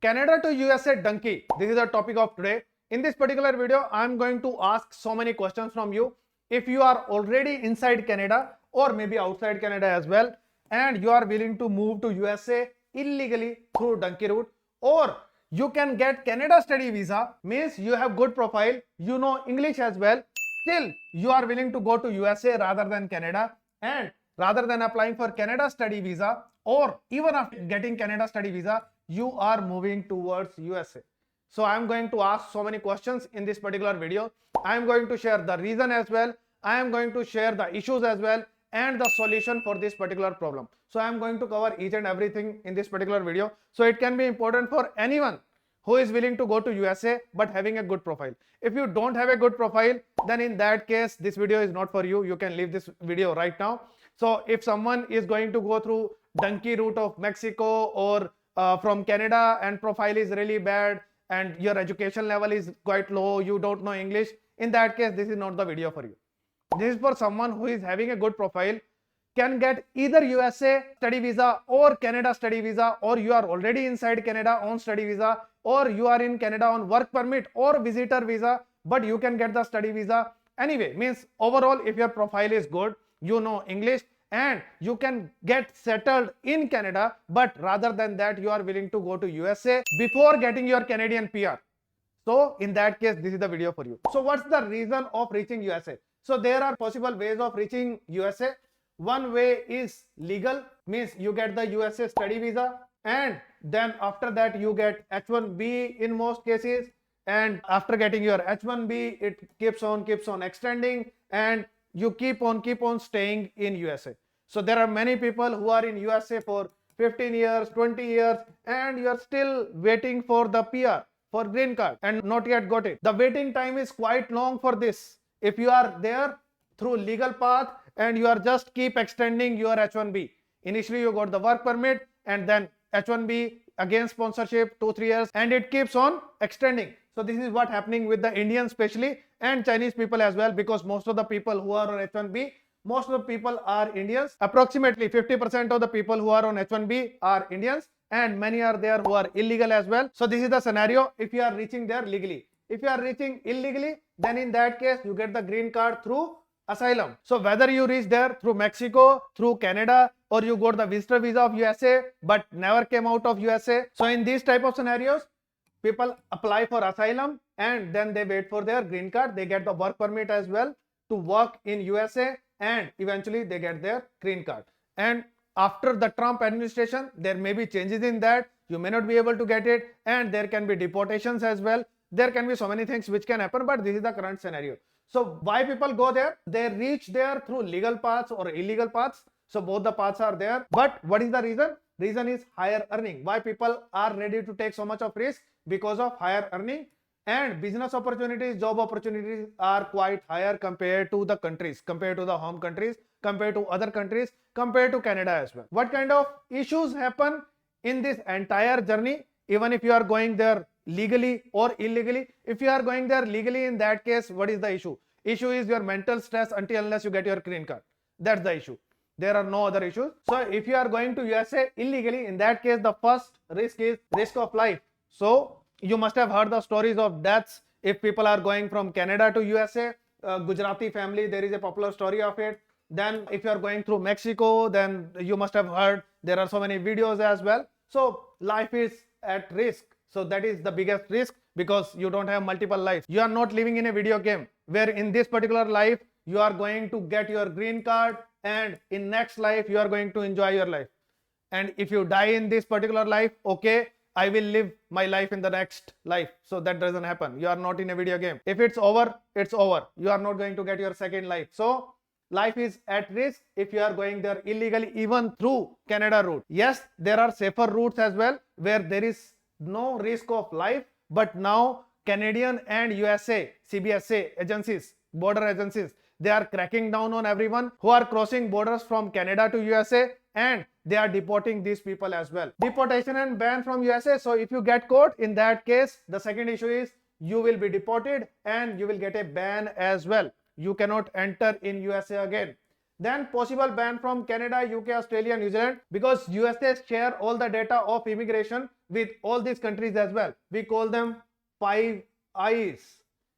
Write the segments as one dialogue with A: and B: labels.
A: Canada to USA Dunki. This is the topic of today. In this particular video, I am going to ask so many questions from you. If you are already inside Canada or maybe outside Canada as well, and you are willing to move to USA illegally through Dunki route, or you can get Canada study visa, means you have good profile, you know English as well, still you are willing to go to USA rather than Canada, and rather than applying for Canada study visa, or even after getting Canada study visa, you are moving towards USA. So I am going to ask so many questions in this particular video. I am going to share the reason as well. I am going to share the issues as well and the solution for this particular problem. So I am going to cover each and everything in this particular video. So it can be important for anyone who is willing to go to USA but having a good profile. If you don't have a good profile, then in that case, this video is not for you. You can leave this video right now. So if someone is going to go through Dunki route of Mexico or from Canada and profile is really bad and your education level is quite low, you don't know English, in that case, this is not the video for you. This is for someone who is having a good profile, can get either USA study visa or Canada study visa, or you are already inside Canada on study visa, or you are in Canada on work permit or visitor visa, but you can get the study visa. Anyway, means overall, if your profile is good, you know English, and you can get settled in Canada, but rather than that, you are willing to go to USA before getting your Canadian PR. So in that case, this is the video for you. So what's the reason of reaching USA? So there are possible ways of reaching USA. One way is legal, means you get the USA study visa, and then after that you get H1B in most cases, and after getting your H1B, it keeps on extending, and you keep on staying in USA. So there are many people who are in USA for 15 years, 20 years, and you are still waiting for the PR, for green card, and not yet got it. The waiting time is quite long for this. If you are there through legal path and you are just keep extending your H1B. Initially you got the work permit and then H1B, again sponsorship 2-3 years, and it keeps on extending. So this is what happening with the Indians especially and Chinese people as well, because most of the people who are on H1B, most of the people are Indians. Approximately 50% of the people who are on H1B are Indians, and many are there who are illegal as well. So this is the scenario if you are reaching there legally. If you are reaching illegally, then in that case you get the green card through asylum. So whether you reach there through Mexico, through Canada, or you got the visitor visa of USA but never came out of USA. So in these type of scenarios, people apply for asylum and then they wait for their green card. They get the work permit as well to work in USA, and eventually they get their green card. And after the Trump administration, there may be changes in that. You may not be able to get it, and there can be deportations as well. There can be so many things which can happen, but this is the current scenario. So why people go there? They reach there through legal paths or illegal paths. So both the paths are there. But what is the reason? Reason is higher earning. Why people are ready to take so much of risk? Because of higher earning, and business opportunities, job opportunities are quite higher compared to the countries, compared to the home countries, compared to other countries, compared to Canada as well. What kind of issues happen in this entire journey? Even if you are going there legally or illegally, if you are going there legally, in that case, what is the issue? Issue is your mental stress until unless you get your green card. That's the issue. There are no other issues. So if you are going to USA illegally, in that case, the first risk is risk of life. So you must have heard the stories of deaths if people are going from Canada to USA. Gujarati family, there is a popular story of it. Then if you are going through Mexico, then you must have heard there are so many videos as well. So life is at risk. So that is the biggest risk, because you don't have multiple lives. You are not living in a video game where in this particular life you are going to get your green card, and in next life you are going to enjoy your life. And if you die in this particular life, okay, I will live my life in the next life. So that doesn't happen. You are not in a video game. If it's over, it's over. You are not going to get your second life. So life is at risk if you are going there illegally, even through Canada route. Yes, there are safer routes as well where there is no risk of life, but now Canadian and USA CBSA agencies, border agencies, they are cracking down on everyone who are crossing borders from Canada to USA, and they are deporting these people as well. Deportation and ban from USA. So if you get caught, in that case, the second issue is you will be deported and you will get a ban as well. You cannot enter in USA again. Then possible ban from Canada, UK, Australia, New Zealand, because USA share all the data of immigration with all these countries as well. We call them 5 I's.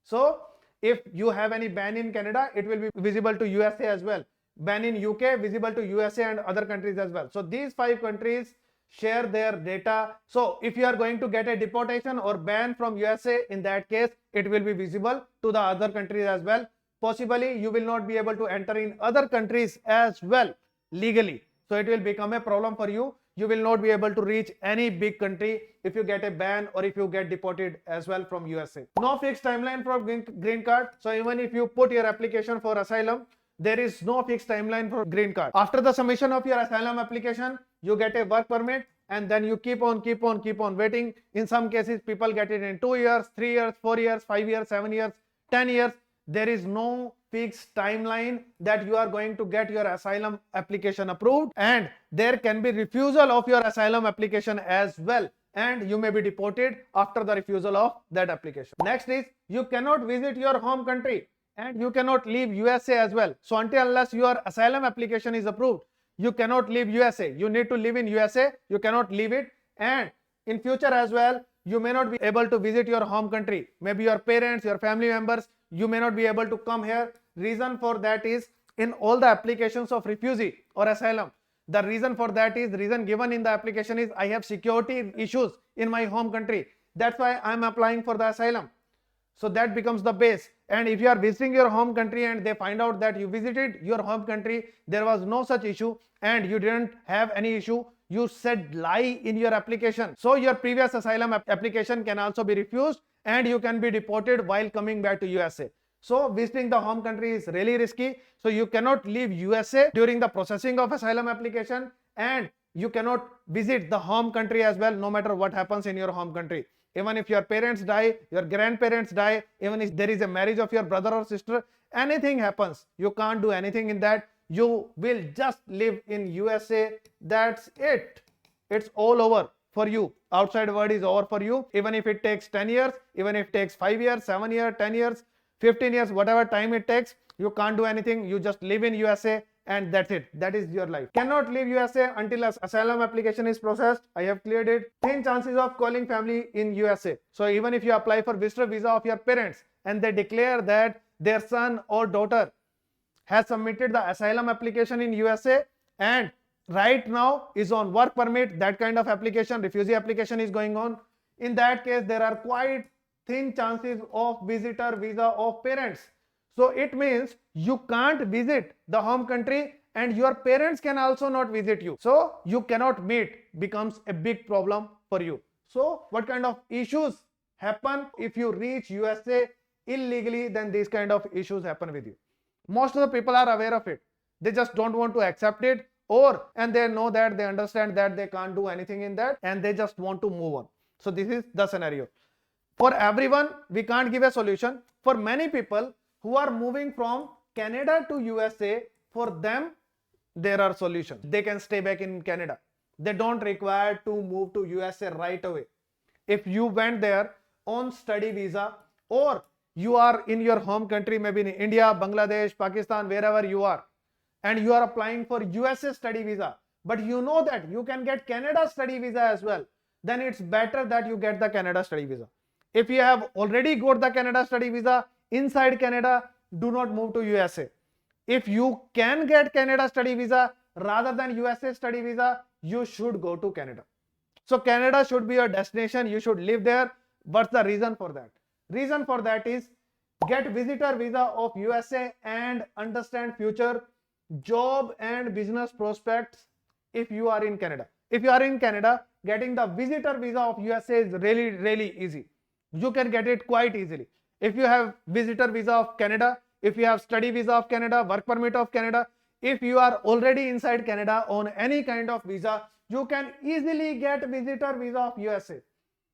A: So if you have any ban in Canada, it will be visible to USA as well. Ban in UK, visible to USA and other countries as well. So these 5 countries share their data. So if you are going to get a deportation or ban from USA, in that case, it will be visible to the other countries as well. Possibly, you will not be able to enter in other countries as well legally. So it will become a problem for you. You will not be able to reach any big country if you get a ban or if you get deported as well from USA. No fixed timeline for green card. So even if you put your application for asylum, there is no fixed timeline for green card. After the submission of your asylum application, you get a work permit and then you keep on waiting. In some cases, people get it in 2 years, 3 years, 4 years, 5 years, 7 years, 10 years. There is no fixed timeline that you are going to get your asylum application approved, and there can be refusal of your asylum application as well, and you may be deported after the refusal of that application. Next is you cannot visit your home country and you cannot leave USA as well. So until unless your asylum application is approved, you cannot leave USA. You need to live in USA. You cannot leave it, and in future as well, you may not be able to visit your home country. Maybe your parents, your family members, you may not be able to come here. Reason for that is in all the applications of refugee or asylum, the reason for that is, the reason given in the application is, I have security issues in my home country. That's why I'm applying for the asylum. So that becomes the base. And if you are visiting your home country and they find out that you visited your home country, there was no such issue and you didn't have any issue, you said lie in your application. So your previous asylum application can also be refused and you can be deported while coming back to USA. So visiting the home country is really risky. So you cannot leave USA during the processing of asylum application, and you cannot visit the home country as well, no matter what happens in your home country. Even if your parents die, your grandparents die, even if there is a marriage of your brother or sister, anything happens, you can't do anything in that. You will just live in USA. That's it. It's all over for you. Outside world is over for you. Even if it takes 10 years, even if it takes 5 years, 7 years, 10 years, 15 years, whatever time it takes, you can't do anything. You just live in USA and that's it. That is your life. Cannot leave USA until asylum application is processed. I have cleared it. Thin chances of calling family in USA. So even if you apply for visitor visa of your parents and they declare that their son or daughter has submitted the asylum application in USA and right now is on work permit, that kind of application, refugee application is going on. In that case, there are quite thin chances of visitor visa of parents. So it means you can't visit the home country and your parents can also not visit you. So you cannot meet, becomes a big problem for you. So what kind of issues happen if you reach USA illegally? Then these kind of issues happen with you. Most of the people are aware of it. They just don't want to accept it, and they know that, they understand that they can't do anything in that and they just want to move on. So this is the scenario. For everyone, we can't give a solution. For many people who are moving from Canada to USA, for them, there are solutions. They can stay back in Canada. They don't require to move to USA right away. If you went there on study visa, or you are in your home country, maybe in India, Bangladesh, Pakistan, wherever you are, and you are applying for USA study visa, but you know that you can get Canada study visa as well, then it's better that you get the Canada study visa. If you have already got the Canada study visa inside Canada, do not move to USA. If you can get Canada study visa rather than USA study visa, you should go to Canada. So Canada should be your destination. You should live there. What's the reason for that? Reason for that is get visitor visa of USA and understand future job and business prospects if you are in Canada. If you are in Canada, getting the visitor visa of USA is really, really easy. You can get it quite easily. If you have visitor visa of Canada, if you have study visa of Canada, work permit of Canada, if you are already inside Canada on any kind of visa, you can easily get visitor visa of USA.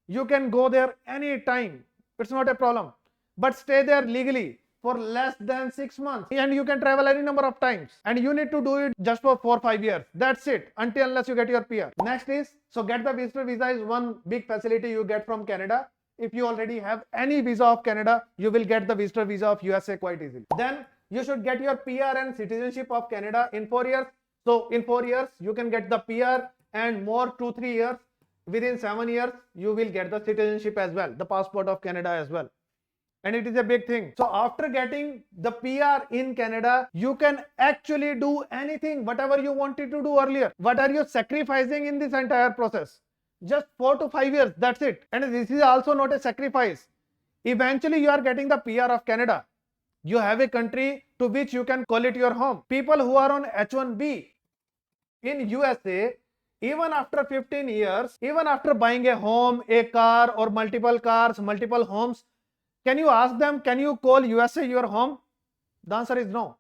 A: You can go there any time. It's not a problem. But stay there legally for less than 6 months. And you can travel any number of times. And you need to do it just for 4 or 5 years. That's it. Unless you get your PR. Next is, so get the visitor visa is one big facility you get from Canada. If you already have any visa of Canada, you will get the visitor visa of USA quite easily. Then you should get your PR and citizenship of Canada in 4 years. So in 4 years, you can get the PR and more 2-3 years. within 7 years, you will get the citizenship as well, the passport of Canada as well. And it is a big thing. So after getting the PR in Canada, you can actually do anything, whatever you wanted to do earlier. What are you sacrificing in this entire process? Just 4 to 5 years, that's it. And this is also not a sacrifice. Eventually, you are getting the PR of Canada. You have a country to which you can call it your home. People who are on H1B in USA, even after 15 years, even after buying a home, a car, or multiple cars, multiple homes, can you ask them, can you call USA your home? The answer is no.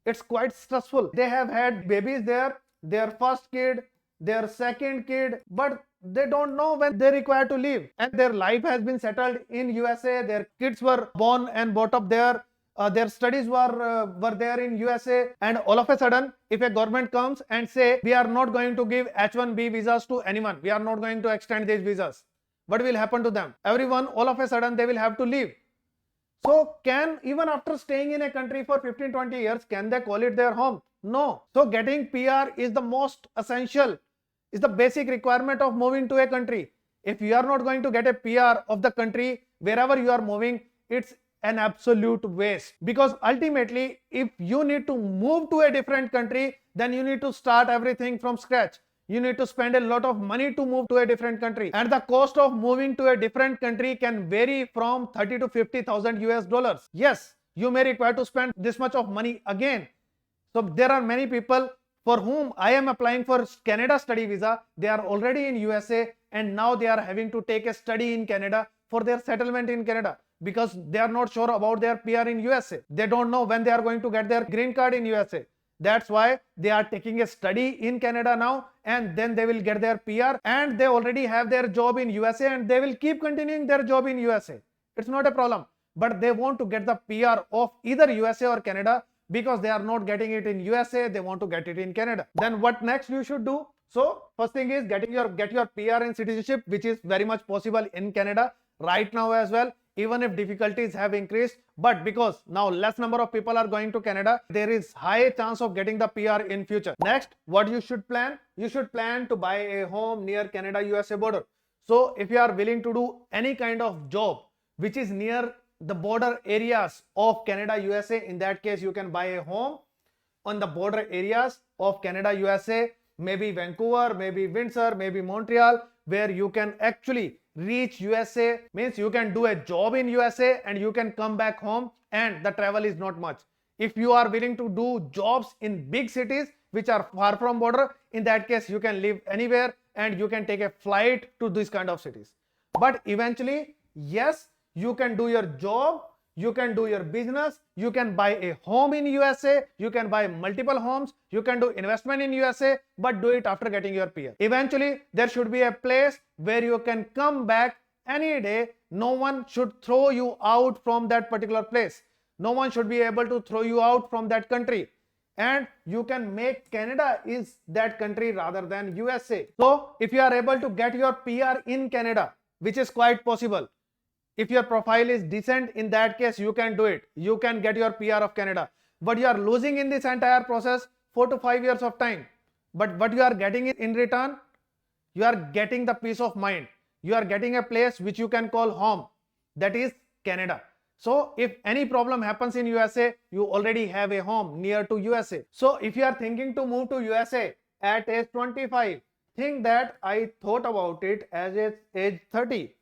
A: It's quite stressful. They have had babies there, their first kid, their second kid, but they don't know when they require to leave. And their life has been settled in USA. Their kids were born and brought up there. Their studies were there in USA, and all of a sudden, if a government comes and say, we are not going to give H1B visas to anyone, we are not going to extend these visas, what will happen to them? Everyone, all of a sudden, they will have to leave. So even after staying in a country for 15-20 years, can they call it their home? No. So getting PR is the most essential, is the basic requirement of moving to a country. If you are not going to get a PR of the country wherever you are moving, it's an absolute waste. Because ultimately, if you need to move to a different country, then you need to start everything from scratch. You need to spend a lot of money to move to a different country. And the cost of moving to a different country can vary from 30 to 50,000 US dollars. Yes, you may require to spend this much of money again. So there are many people for whom I am applying for Canada study visa. They are already in USA and now they are having to take a study in Canada for their settlement in Canada, because they are not sure about their PR in USA. They don't know when they are going to get their green card in USA. That's why they are taking a study in Canada now, and then they will get their PR, and they already have their job in USA and they will keep continuing their job in USA. It's not a problem, but they want to get the PR of either USA or Canada, because they are not getting it in USA, they want to get it in Canada. Then what next you should do? So first thing is get your PR and citizenship, which is very much possible in Canada right now as well, even if difficulties have increased. But because now less number of people are going to Canada, there is high chance of getting the PR in future. Next, what you should plan? You should plan to buy a home near Canada-USA border. So if you are willing to do any kind of job which is near the border areas of Canada-USA, in that case you can buy a home on the border areas of Canada-USA, maybe Vancouver, maybe Windsor, maybe Montreal, where you can actually reach USA, means you can do a job in USA and you can come back home and the travel is not much. If you are willing to do jobs in big cities which are far from border, in that case you can live anywhere and you can take a flight to these kind of cities. But eventually, yes, you can do your job, you can do your business, you can buy a home in USA, you can buy multiple homes, you can do investment in USA, but do it after getting your PR. Eventually, there should be a place where you can come back any day. No one should throw you out from that particular place. No one should be able to throw you out from that country. And you can make Canada is that country rather than USA. So, if you are able to get your PR in Canada, which is quite possible, if your profile is decent, in that case you can do it. You can get your PR of Canada, but you are losing in this entire process 4 to 5 years of time. But what you are getting in return, you are getting the peace of mind. You are getting a place which you can call home, that is Canada. So if any problem happens in USA, you already have a home near to USA. So if you are thinking to move to USA at age 25, think that I thought about it as age 30.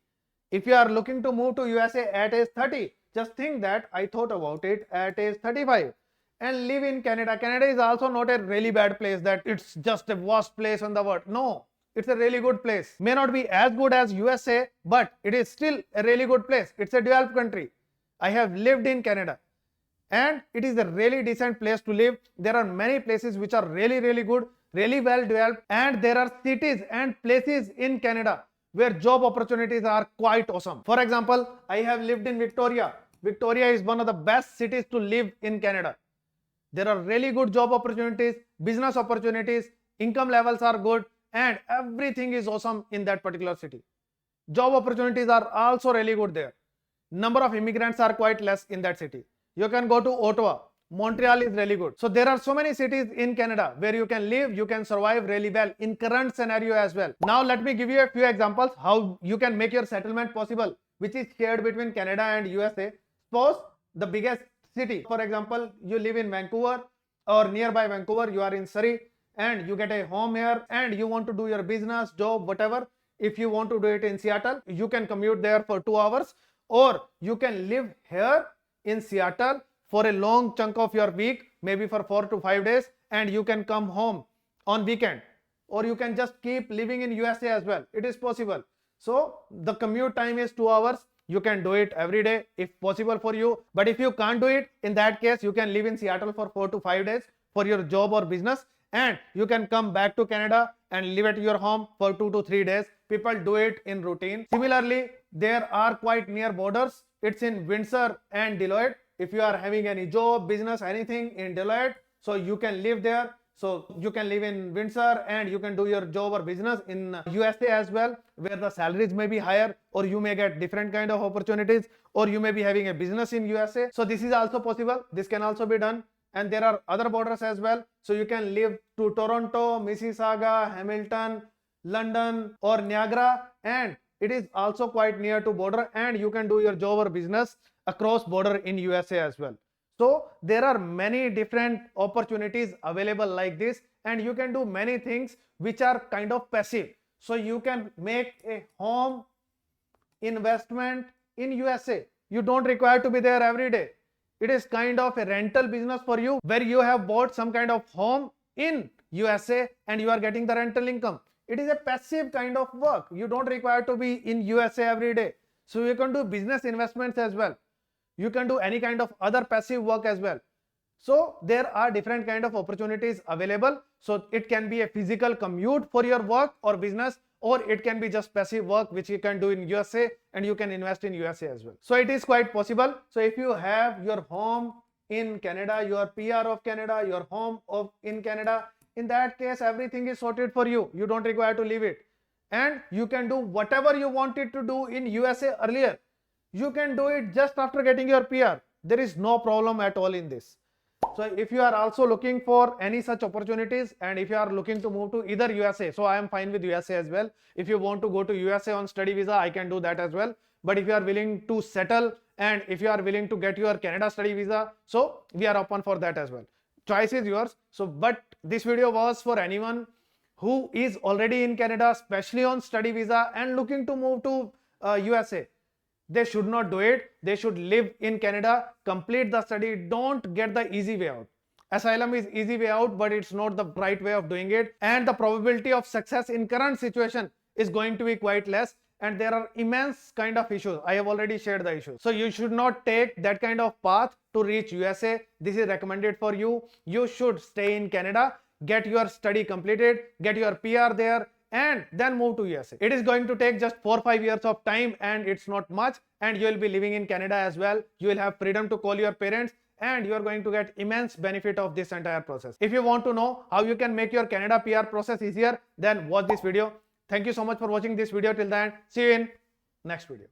A: If you are looking to move to USA at age 30, just think that I thought about it at age 35 and live in Canada. Canada is also not a really bad place that it's just a worst place in the world. No, it's a really good place. May not be as good as USA, but it is still a really good place. It's a developed country. I have lived in Canada and it is a really decent place to live. There are many places which are really, really good, really well developed, and there are cities and places in Canada where job opportunities are quite awesome. For example, I have lived in Victoria. Victoria is one of the best cities to live in Canada. There are really good job opportunities, business opportunities, income levels are good, and everything is awesome in that particular city. Job opportunities are also really good there. Number of immigrants are quite less in that city. You can go to Ottawa. Montreal is really good. So there are so many cities in Canada where you can live, you can survive really well in current scenario as well. Now let me give you a few examples how you can make your settlement possible, which is shared between Canada and USA. Suppose the biggest city, for example, you live in Vancouver or nearby Vancouver, you are in Surrey and you get a home here and you want to do your business, job, whatever. If you want to do it in Seattle, you can commute there for 2 hours, or you can live here in Seattle for a long chunk of your week, maybe for 4 to 5 days, and you can come home on weekend, or you can just keep living in USA as well. It is possible. So the commute time is 2 hours. You can do it every day if possible for you. But if you can't do it, in that case, you can live in Seattle for 4 to 5 days for your job or business, and you can come back to Canada and live at your home for 2 to 3 days. People do it in routine. Similarly, there are quite near borders. It's in Windsor and Deloitte. If you are having any job, business, anything in Deloitte, so you can live there. So you can live in Windsor and you can do your job or business in USA as well, where the salaries may be higher, or you may get different kind of opportunities, or you may be having a business in USA. So this is also possible. This can also be done. And there are other borders as well. So you can live to Toronto, Mississauga, Hamilton, London, or Niagara, and it is also quite near to border, and you can do your job or business across border in USA as well. So there are many different opportunities available like this, and you can do many things which are kind of passive. So you can make a home investment in USA. You don't require to be there every day. It is kind of a rental business for you, where you have bought some kind of home in USA and you are getting the rental income. It is a passive kind of work. You don't require to be in USA every day. So you can do business investments as well. You can do any kind of other passive work as well. So there are different kind of opportunities available. So it can be a physical commute for your work or business, or it can be just passive work which you can do in USA, and you can invest in USA as well. So it is quite possible. So if you have your home in Canada, you are PR of Canada, your home in Canada, in that case everything is sorted for you. You don't require to leave it, and you can do whatever you wanted to do in USA earlier. You can do it just after getting your PR. There is no problem at all in this. So if you are also looking for any such opportunities, and if you are looking to move to either USA, so I am fine with USA as well. If you want to go to USA on study visa, I can do that as well. But if you are willing to settle, and if you are willing to get your Canada study visa, so we are open for that as well. Choice is yours. So but this video was for anyone who is already in Canada, especially on study visa, and looking to move to USA. They should not do it. They should live in Canada, complete the study. Don't get the easy way out. Asylum is easy way out, but it's not the right way of doing it. And the probability of success in current situation is going to be quite less. And there are immense kind of issues. I have already shared the issues. So you should not take that kind of path to reach USA. This is recommended for you. You should stay in Canada, get your study completed, get your PR there, and then move to USA. It is going to take just 4 or 5 years of time, and it's not much, and you will be living in Canada as well. You will have freedom to call your parents, and you are going to get immense benefit of this entire process. If you want to know how you can make your Canada PR process easier, then watch this video. Thank you so much for watching this video till the end. See you in next video.